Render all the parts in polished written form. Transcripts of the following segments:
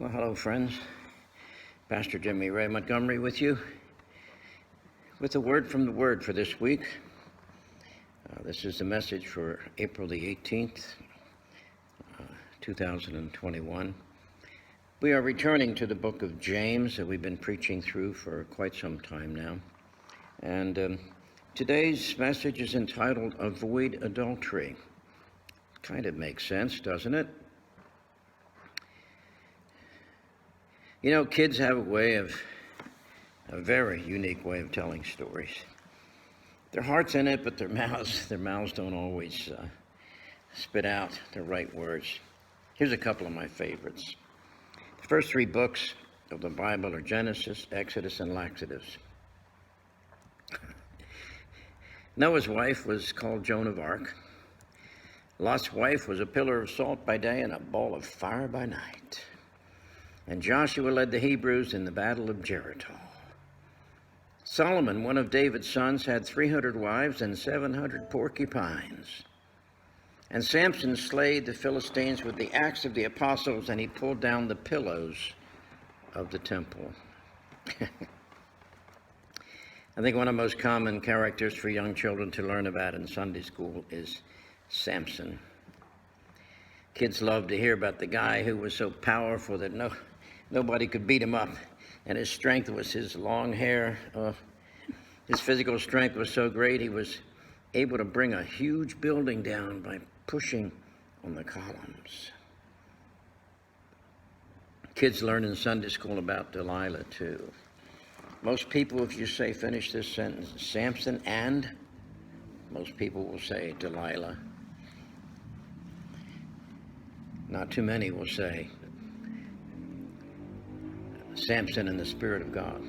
Well, hello, friends. Pastor Jimmy Ray Montgomery with you with a word from the Word for this week. This is the message for April the 18th, 2021. We are returning to the book of James that we've been preaching through for quite some time now. And today's message is entitled Avoid Adultery. Kind of makes sense, doesn't it? You know, kids have a very unique way of telling stories. Their heart's in it, but their mouths don't always spit out the right words. Here's a couple of my favorites. The first three books of the Bible are Genesis, Exodus, and Laxodus. Noah's wife was called Joan of Arc. Lot's wife was a pillar of salt by day and a ball of fire by night. And Joshua led the Hebrews in the battle of Jericho. Solomon, one of David's sons, had 300 wives and 700 porcupines. And Samson slayed the Philistines with the axe of the apostles, and he pulled down the pillars of the temple. I think one of the most common characters for young children to learn about in Sunday school is Samson. Kids love to hear about the guy who was so powerful that nobody could beat him up. And his strength was his long hair. His physical strength was so great, he was able to bring a huge building down by pushing on the columns. Kids learn in Sunday school about Delilah, too. Most people, if you say, finish this sentence, Samson and, most people will say Delilah. Not too many will say Samson and the Spirit of God.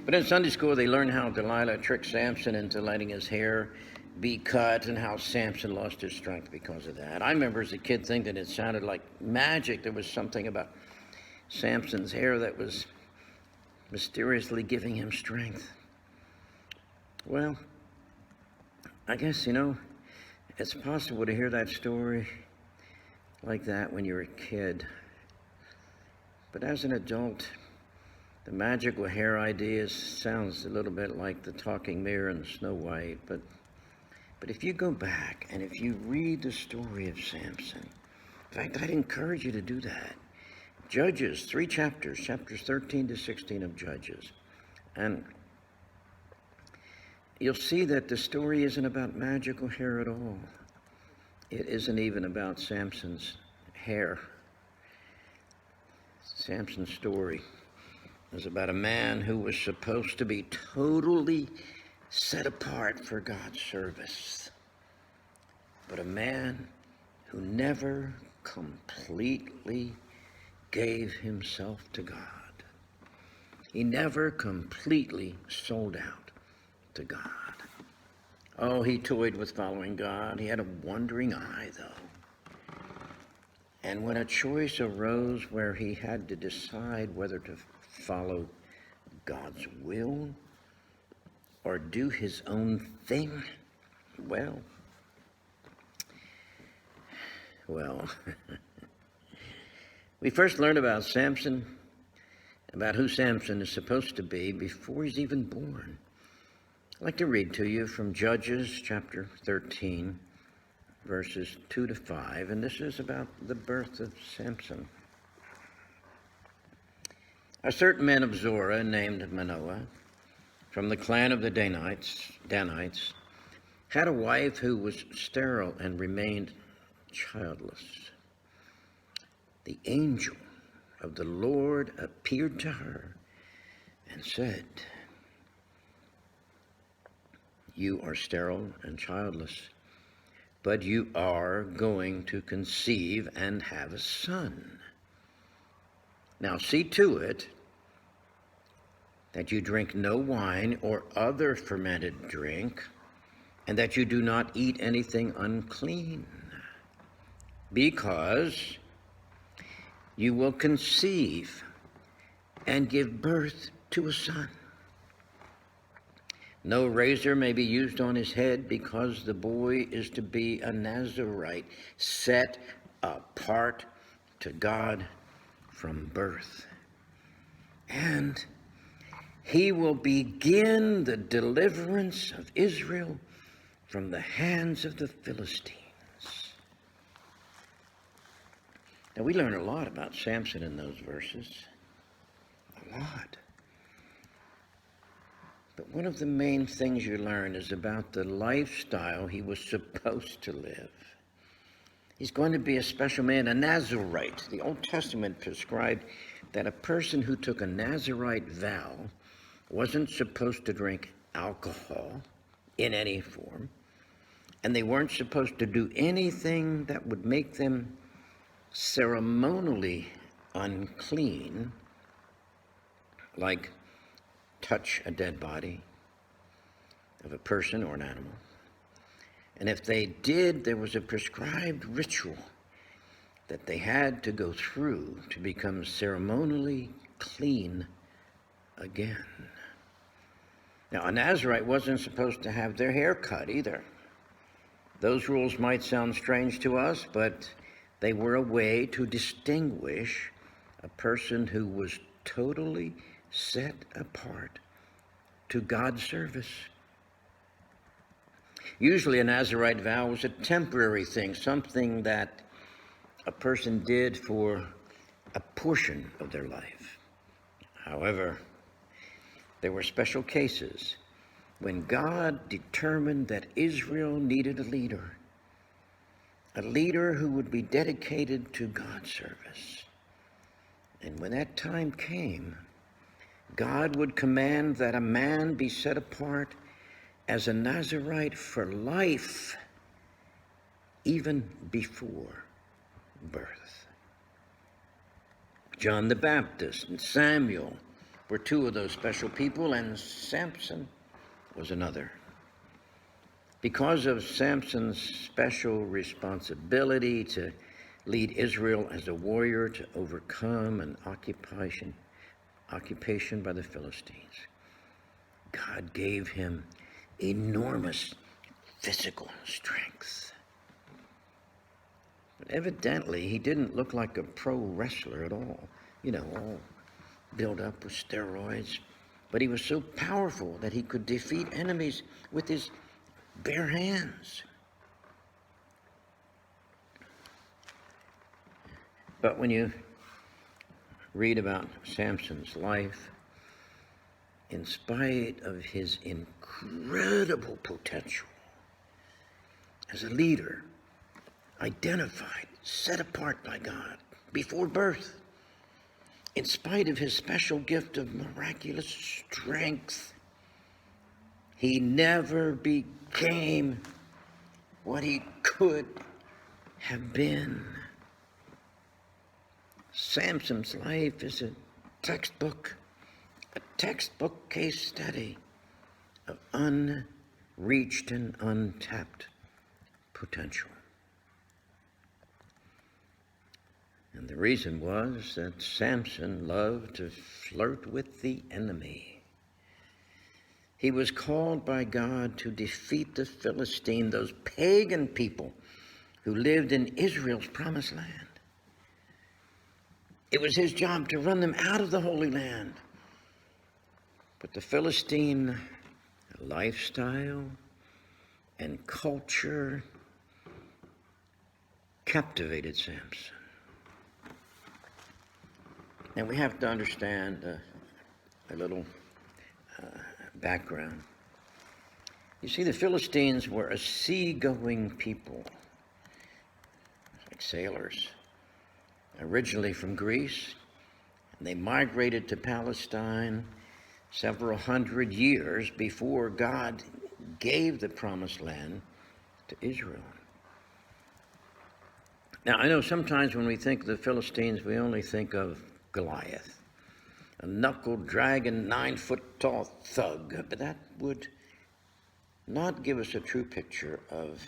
But in Sunday school, they learn how Delilah tricked Samson into letting his hair be cut and how Samson lost his strength because of that. I remember as a kid thinking it sounded like magic. There was something about Samson's hair that was mysteriously giving him strength. Well, I guess, it's possible to hear that story like that when you're a kid. But as an adult, the magical hair idea sounds a little bit like the talking mirror and Snow White. But if you go back and if you read the story of Samson, in fact, I'd encourage you to do that. Judges, 3 chapters, chapters 13 to 16 of Judges. And you'll see that the story isn't about magical hair at all. It isn't even about Samson's hair. Samson's story was about a man who was supposed to be totally set apart for God's service, but a man who never completely gave himself to God. He never completely sold out to God. Oh, he toyed with following God. He had a wandering eye, though. And when a choice arose where he had to decide whether to follow God's will or do his own thing, well, we first learn about Samson, about who Samson is supposed to be before he's even born. I'd like to read to you from Judges chapter 13, verses 2 to 5, and this is about the birth of Samson. A certain man of Zorah named Manoah, from the clan of the Danites, had a wife who was sterile and remained childless. The angel of the Lord appeared to her and said, "You are sterile and childless, but you are going to conceive and have a son. Now see to it that you drink no wine or other fermented drink, and that you do not eat anything unclean, because you will conceive and give birth to a son. No razor may be used on his head, because the boy is to be a Nazirite, set apart to God from birth. And he will begin the deliverance of Israel from the hands of the Philistines. Now, we learn a lot about Samson in those verses. A lot. But one of the main things you learn is about the lifestyle he was supposed to live. He's going to be a special man, a Nazirite. The Old Testament prescribed that a person who took a Nazirite vow wasn't supposed to drink alcohol in any form, and they weren't supposed to do anything that would make them ceremonially unclean, like touch a dead body of a person or an animal. And if they did, there was a prescribed ritual that they had to go through to become ceremonially clean again. Now, a Nazirite wasn't supposed to have their hair cut either. Those rules might sound strange to us, but they were a way to distinguish a person who was totally set apart to God's service. Usually a Nazirite vow was a temporary thing, something that a person did for a portion of their life. However, there were special cases when God determined that Israel needed a leader who would be dedicated to God's service. And when that time came, God would command that a man be set apart as a Nazirite for life, even before birth. John the Baptist and Samuel were two of those special people, and Samson was another. Because of Samson's special responsibility to lead Israel as a warrior to overcome an occupation by the Philistines, God gave him enormous physical strength. But evidently, he didn't look like a pro wrestler at all, all built up with steroids. But he was so powerful that he could defeat enemies with his bare hands. But when you read about Samson's life, in spite of his incredible potential as a leader, identified, set apart by God before birth, in spite of his special gift of miraculous strength, he never became what he could have been. Samson's life is a textbook case study of unreached and untapped potential. And the reason was that Samson loved to flirt with the enemy. He was called by God to defeat the Philistine, those pagan people who lived in Israel's promised land. It was his job to run them out of the Holy Land. But the Philistine lifestyle and culture captivated Samson. And we have to understand a little background. You see, the Philistines were a sea-going people, like sailors, originally from Greece. And they migrated to Palestine several hundred years before God gave the promised land to Israel. Now, I know sometimes when we think of the Philistines, we only think of Goliath, a knuckle-dragging, 9-foot-tall thug, but that would not give us a true picture of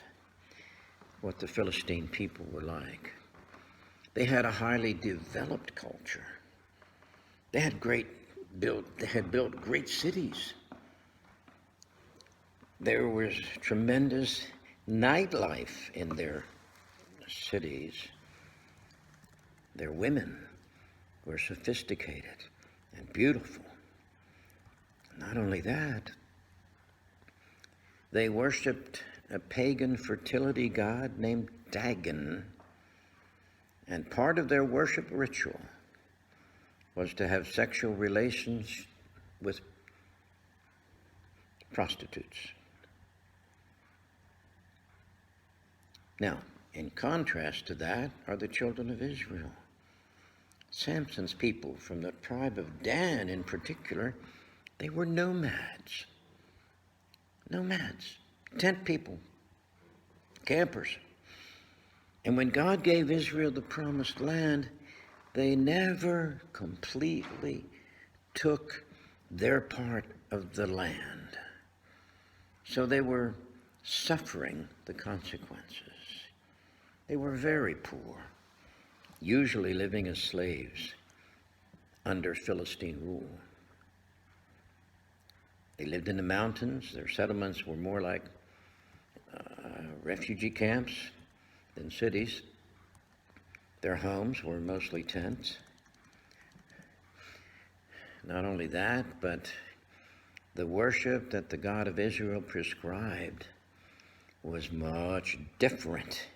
what the Philistine people were like. They had a highly developed culture. They had built great cities. There was tremendous nightlife in their cities. Their women were sophisticated and beautiful. Not only that, they worshipped a pagan fertility god named Dagon, and part of their worship ritual was to have sexual relations with prostitutes. Now, in contrast to that are the children of Israel. Samson's people, from the tribe of Dan in particular, they were nomads. Nomads, tent people, campers. And when God gave Israel the promised land, they never completely took their part of the land. So they were suffering the consequences. They were very poor, usually living as slaves under Philistine rule. They lived in the mountains. Their settlements were more like refugee camps than cities. Their homes were mostly tents. Not only that, but the worship that the God of Israel prescribed was much different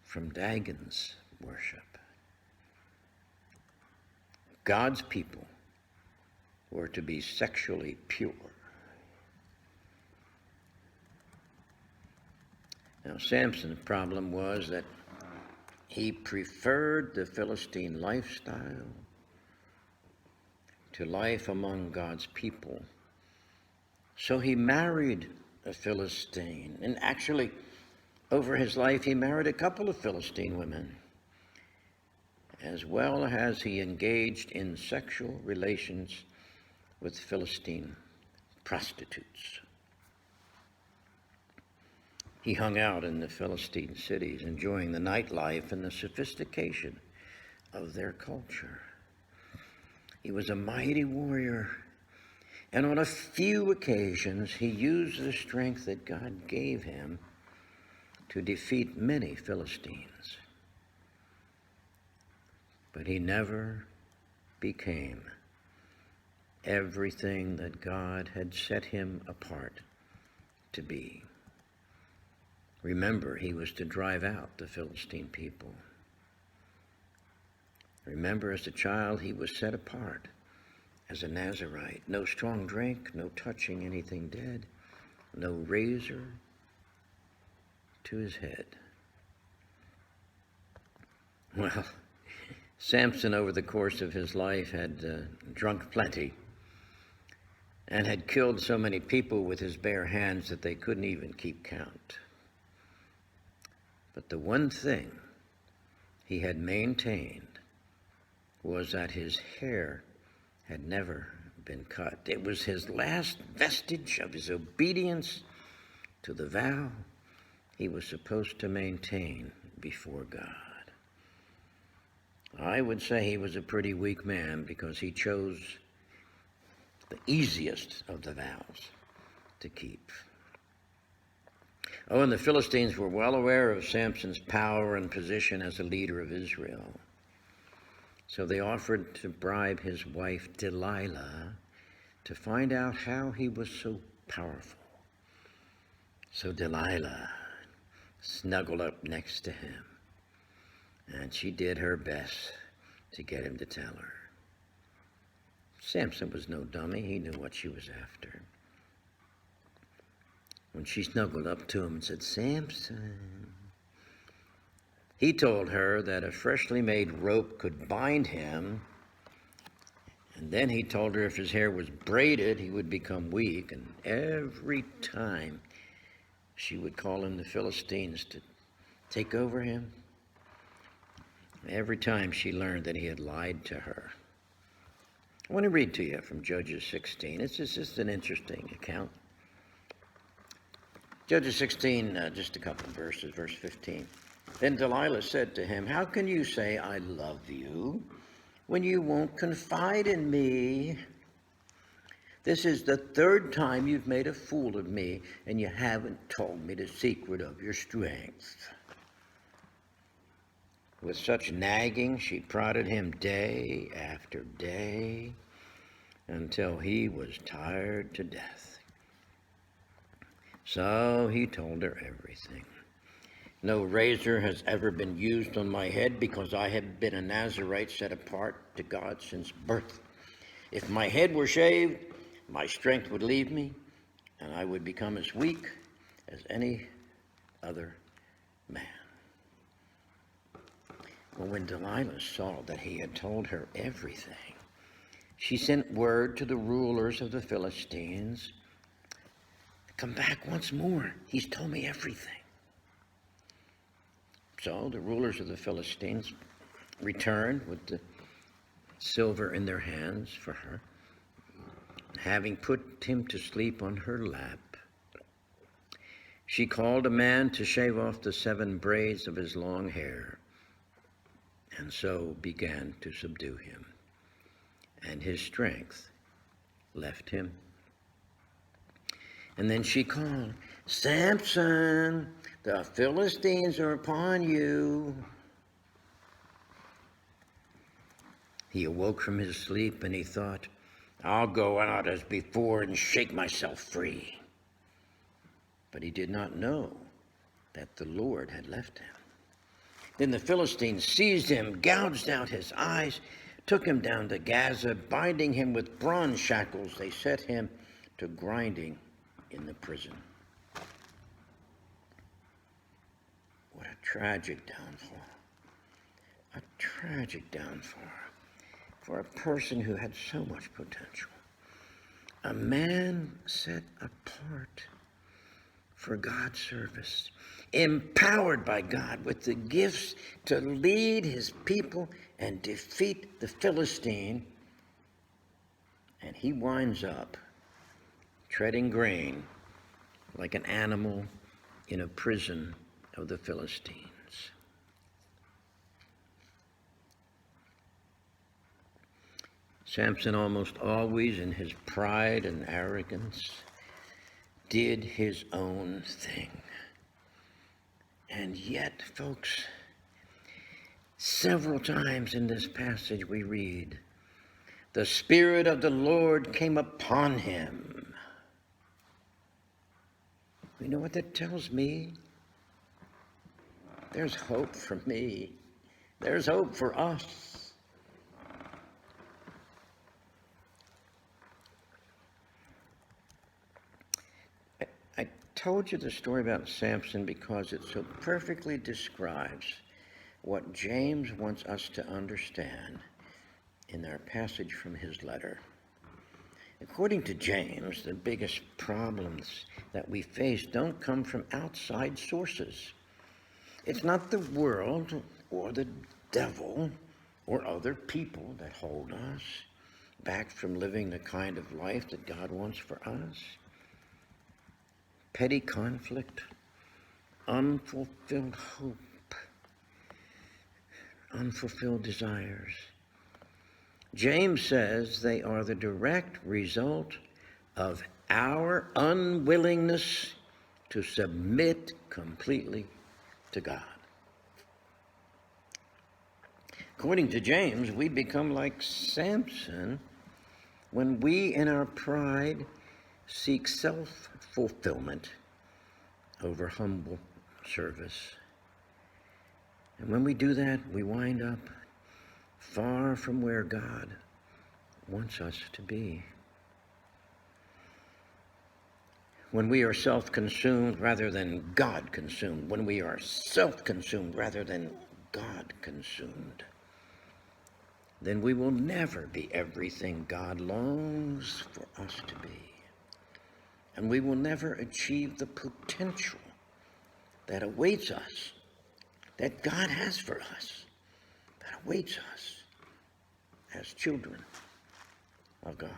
from Dagon's worship. God's people were to be sexually pure. Now, Samson's problem was that he preferred the Philistine lifestyle to life among God's people. So he married a Philistine, and actually, over his life, he married a couple of Philistine women, as well as he engaged in sexual relations with Philistine prostitutes. He hung out in the Philistine cities, enjoying the nightlife and the sophistication of their culture. He was a mighty warrior, and on a few occasions he used the strength that God gave him to defeat many Philistines. But he never became everything that God had set him apart to be. Remember, he was to drive out the Philistine people. Remember, as a child, he was set apart as a Nazirite. No strong drink, no touching anything dead, no razor to his head. Well, Samson, over the course of his life, had drunk plenty and had killed so many people with his bare hands that they couldn't even keep count. But the one thing he had maintained was that his hair had never been cut. It was his last vestige of his obedience to the vow he was supposed to maintain before God. I would say he was a pretty weak man because he chose the easiest of the vows to keep. Oh, and the Philistines were well aware of Samson's power and position as a leader of Israel. So they offered to bribe his wife Delilah to find out how he was so powerful. So Delilah snuggled up next to him, and she did her best to get him to tell her. Samson was no dummy. He knew what she was after. When she snuggled up to him and said, "Samson," he told her that a freshly made rope could bind him, and then he told her if his hair was braided, he would become weak, and every time she would call in the Philistines to take over him, every time she learned that he had lied to her. I want to read to you from Judges 16. It's just an interesting account. Judges 16, just a couple of verses, verse 15. Then Delilah said to him, "How can you say I love you when you won't confide in me? This is the third time you've made a fool of me, and you haven't told me the secret of your strength." With such nagging, she prodded him day after day until he was tired to death. So he told her everything. No razor has ever been used on my head because I have been a Nazirite set apart to God since birth. If my head were shaved, my strength would leave me, and I would become as weak as any other man. Well, when Delilah saw that he had told her everything, she sent word to the rulers of the Philistines, "Come back once more. He's told me everything." So the rulers of the Philistines returned with the silver in their hands for her. Having put him to sleep on her lap, she called a man to shave off the 7 braids of his long hair, and so began to subdue him, and his strength left him. And then she called, "Samson, the Philistines are upon you." He awoke from his sleep and he thought, "I'll go out as before and shake myself free." But he did not know that the Lord had left him. Then the Philistines seized him, gouged out his eyes, took him down to Gaza, binding him with bronze shackles. They set him to grinding in the prison. What a tragic downfall. A tragic downfall for a person who had so much potential. A man set apart for God's service, empowered by God with the gifts to lead his people and defeat the Philistine. And he winds up treading grain like an animal in a prison of the Philistines. Samson almost always, in his pride and arrogance, did his own thing. And yet, folks, several times in this passage we read, "The Spirit of the Lord came upon him." You know what that tells me? There's hope for me. There's hope for us. I told you the story about Samson because it so perfectly describes what James wants us to understand in our passage from his letter. According to James, the biggest problems that we face don't come from outside sources. It's not the world or the devil or other people that hold us back from living the kind of life that God wants for us. Petty conflict, unfulfilled hope, unfulfilled desires. James says they are the direct result of our unwillingness to submit completely to God. According to James, we become like Samson when we, in our pride, seek self-fulfillment over humble service. And when we do that, we wind up far from where God wants us to be. When we are self-consumed rather than God-consumed, when we are self-consumed rather than God-consumed, then we will never be everything God longs for us to be. And we will never achieve the potential that awaits us, that God has for us, that awaits us as children of God.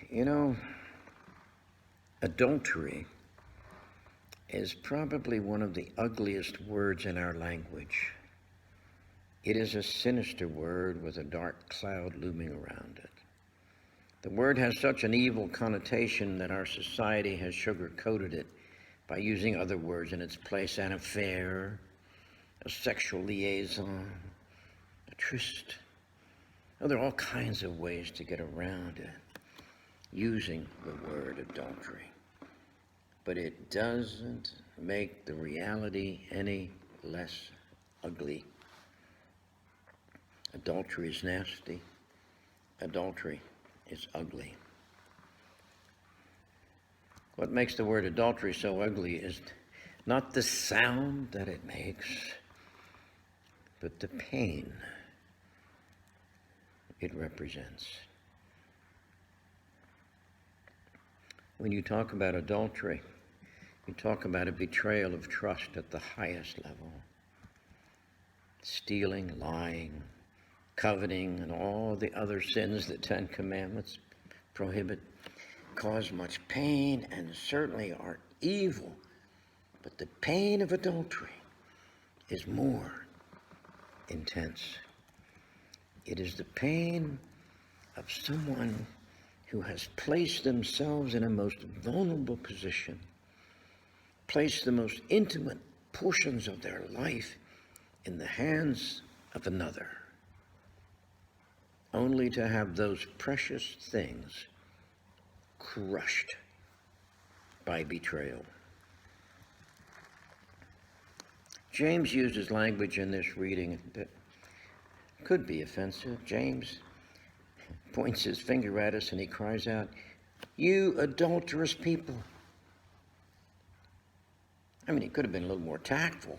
You know, adultery is probably one of the ugliest words in our language. It is a sinister word with a dark cloud looming around it. The word has such an evil connotation that our society has sugar-coated it by using other words in its place: an affair, a sexual liaison, a tryst. Oh, there are all kinds of ways to get around it, using the word adultery. But it doesn't make the reality any less ugly. Adultery is nasty. Adultery is ugly. What makes the word adultery so ugly is not the sound that it makes, but the pain it represents. When you talk about adultery, you talk about a betrayal of trust at the highest level. Stealing, lying, coveting, and all the other sins that 10 Commandments prohibit cause much pain and certainly are evil. But the pain of adultery is more intense. It is the pain of someone who has placed themselves in a most vulnerable position, placed the most intimate portions of their life in the hands of another, only to have those precious things crushed by betrayal. James uses language in this reading that could be offensive. James points his finger at us and he cries out, "You adulterous people." I mean, he could have been a little more tactful.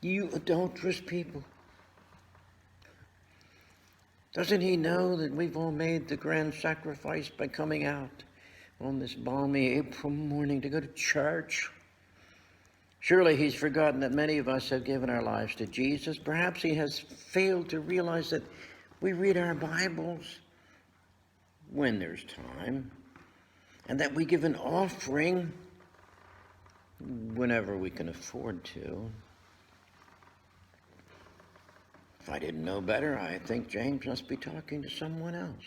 You adulterous people. Doesn't he know that we've all made the grand sacrifice by coming out on this balmy April morning to go to church? Surely he's forgotten that many of us have given our lives to Jesus. Perhaps he has failed to realize that we read our Bibles when there's time, and that we give an offering whenever we can afford to. If I didn't know better, I think James must be talking to someone else.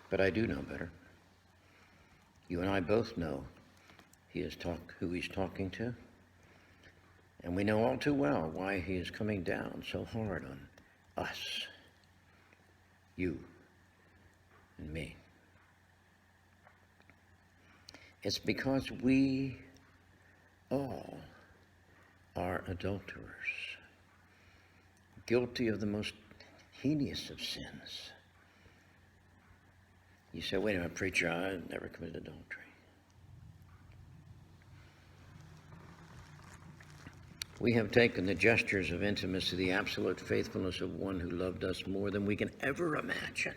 But I do know better. You and I both know who he's talking to. And we know all too well why he is coming down so hard on us, you and me. It's because we all are adulterers, guilty of the most heinous of sins. You say, "Wait a minute, preacher, I've never committed adultery." We have taken the gestures of intimacy, the absolute faithfulness of one who loved us more than we can ever imagine,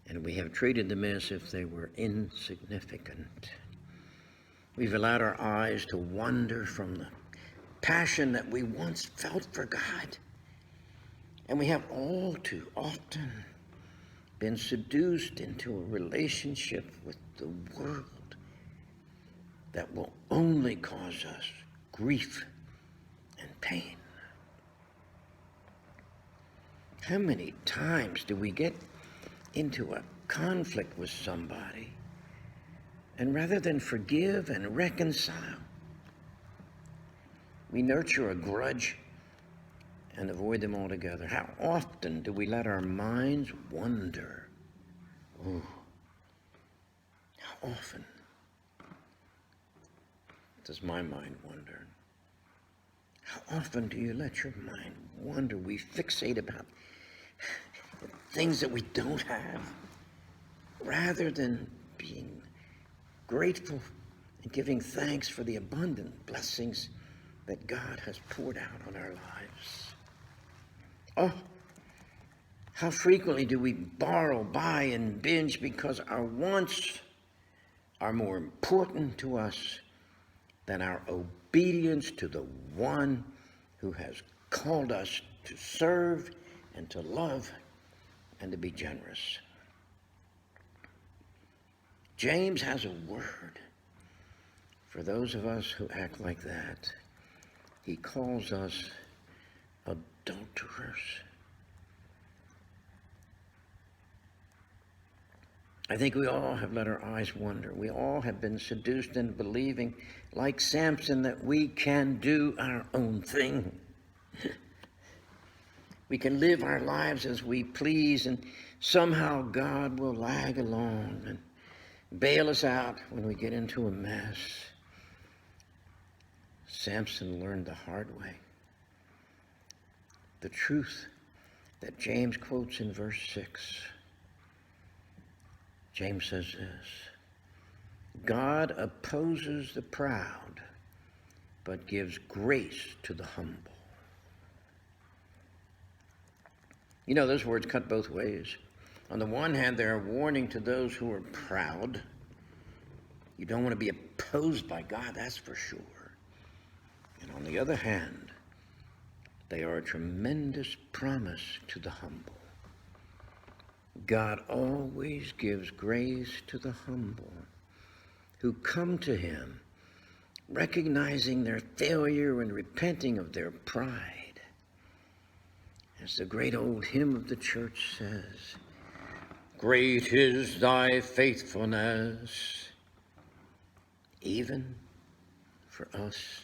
and we have treated them as if they were insignificant. We've allowed our eyes to wander from the passion that we once felt for God, and we have all too often been seduced into a relationship with the world that will only cause us grief and pain. How many times do we get into a conflict with somebody, and rather than forgive and reconcile, we nurture a grudge and avoid them altogether? How often do we let our minds wander? Oh, how often does my mind wander? How often do you let your mind wander? We fixate about things that we don't have, rather than being grateful and giving thanks for the abundant blessings that God has poured out on our lives. Oh, how frequently do we borrow, buy, and binge because our wants are more important to us than our obedience to the one who has called us to serve and to love and to be generous. James has a word for those of us who act like that. He calls us adulterers. I think we all have let our eyes wander. We all have been seduced into believing, like Samson, that we can do our own thing. We can live our lives as we please, and somehow God will lag along and bail us out when we get into a mess. Samson learned the hard way. The truth that James quotes in verse 6. James says this: God opposes the proud, but gives grace to the humble. You know, those words cut both ways. On the one hand, they're a warning to those who are proud. You don't want to be opposed by God, that's for sure. And on the other hand, they are a tremendous promise to the humble. God always gives grace to the humble who come to him, recognizing their failure and repenting of their pride. As the great old hymn of the church says, great is thy faithfulness, even for us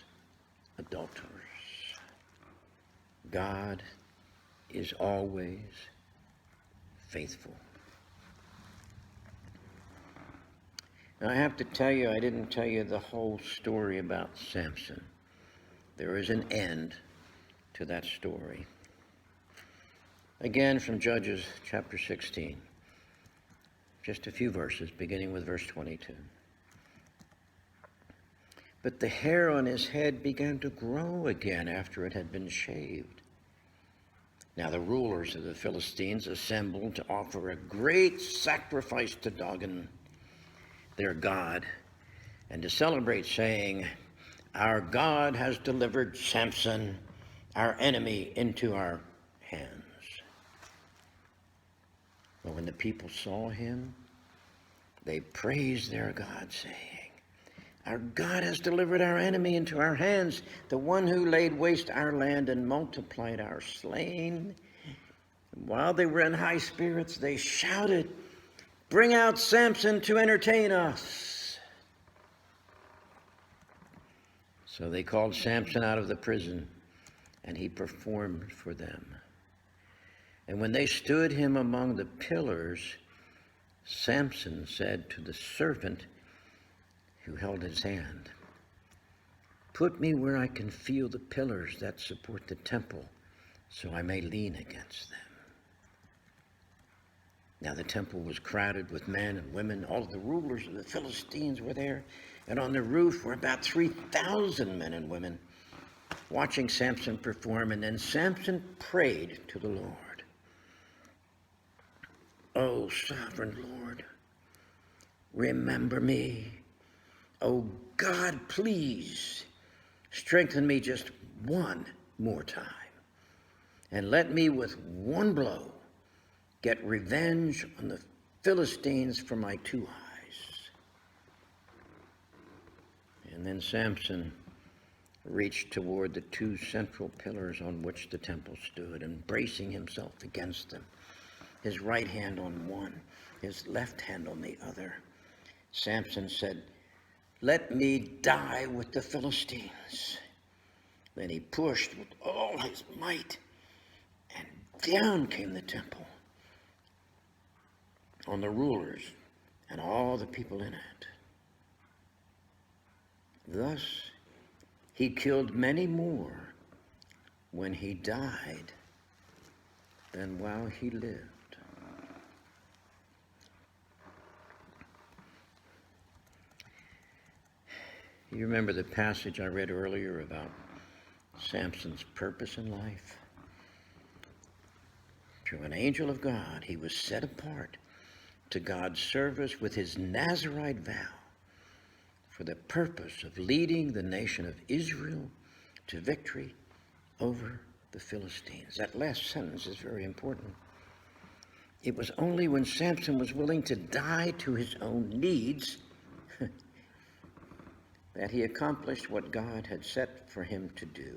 adulterers. God is always faithful. Now, I have to tell you, I didn't tell you the whole story about Samson. There is an end to that story. Again, from Judges chapter 16, just a few verses, beginning with verse 22. But the hair on his head began to grow again after it had been shaved. Now the rulers of the Philistines assembled to offer a great sacrifice to Dagon, their god, and to celebrate, saying, our God has delivered Samson, our enemy, into our hands. But when the people saw him, they praised their God, saying, our God has delivered our enemy into our hands, the one who laid waste our land and multiplied our slain. And while they were in high spirits, they shouted, bring out Samson to entertain us. So they called Samson out of the prison, and he performed for them. And when they stood him among the pillars, Samson said to the servant who held his hand, put me where I can feel the pillars that support the temple, so I may lean against them. Now the temple was crowded with men and women. All of the rulers of the Philistines were there, and on the roof were about 3,000 men and women watching Samson perform. And then Samson prayed to the Lord. O sovereign Lord, remember me. Oh God, please strengthen me just one more time, and let me with one blow get revenge on the Philistines for my two eyes. And then Samson reached toward the two central pillars on which the temple stood, and bracing himself against them, his right hand on one, his left hand on the other, Samson said, let me die with the Philistines. Then he pushed with all his might, and down came the temple on the rulers and all the people in it. Thus he killed many more when he died than while he lived. You remember the passage I read earlier about Samson's purpose in life? Through an angel of God, he was set apart to God's service with his Nazirite vow for the purpose of leading the nation of Israel to victory over the Philistines. That last sentence is very important. It was only when Samson was willing to die to his own needs that he accomplished what God had set for him to do.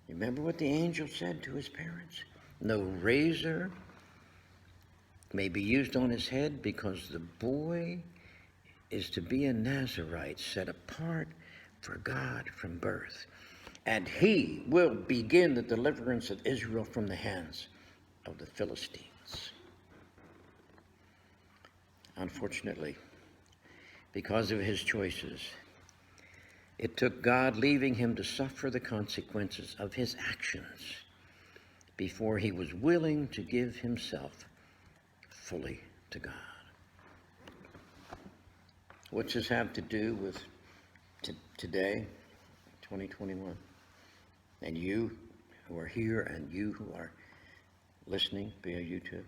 Remember what the angel said to his parents? No razor may be used on his head, because the boy is to be a Nazirite, set apart for God from birth. And he will begin the deliverance of Israel from the hands of the Philistines. Unfortunately, because of his choices, it took God leaving him to suffer the consequences of his actions before he was willing to give himself fully to God. What's this have to do with today, 2021? And you who are here and you who are listening via YouTube?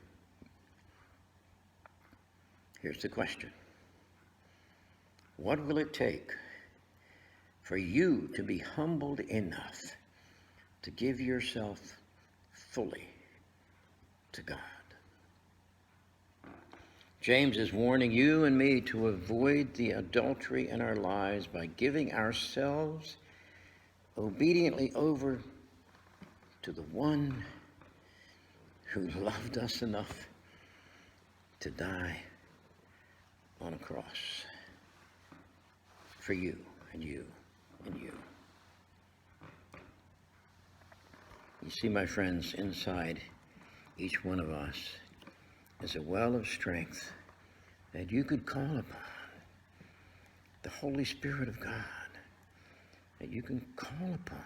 Here's the question. What will it take for you to be humbled enough to give yourself fully to God? James is warning you and me to avoid the adultery in our lives by giving ourselves obediently over to the one who loved us enough to die on a cross for you and you and you. You see, my friends, inside each one of us is a well of strength that you could call upon, the Holy Spirit of God, that you can call upon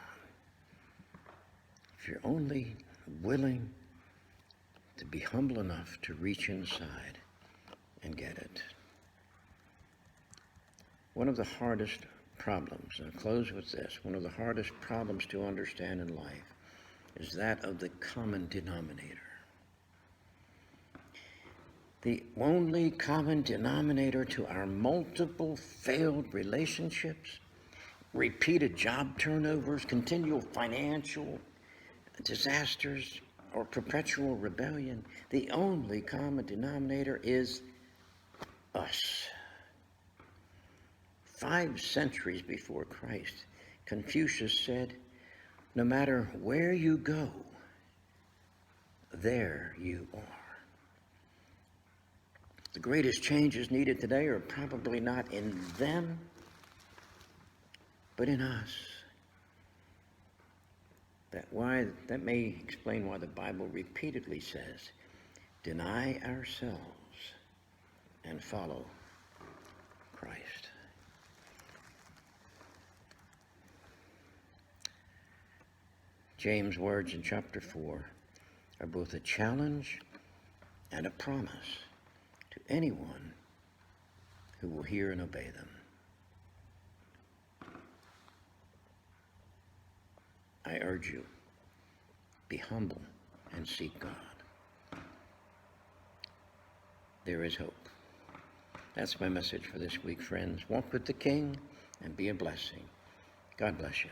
if you're only willing to be humble enough to reach inside and get it. One of the hardest problems, and I'll close with this, one of the hardest problems to understand in life is that of the common denominator. The only common denominator to our multiple failed relationships, repeated job turnovers, continual financial disasters, or perpetual rebellion, the only common denominator is us. 5 centuries before Christ, Confucius said, no matter where you go, there you are. The greatest changes needed today are probably not in them, but in us. That may explain why the Bible repeatedly says, deny ourselves and follow Christ. James' words in chapter 4 are both a challenge and a promise to anyone who will hear and obey them. I urge you, be humble and seek God. There is hope. That's my message for this week, friends. Walk with the King and be a blessing. God bless you.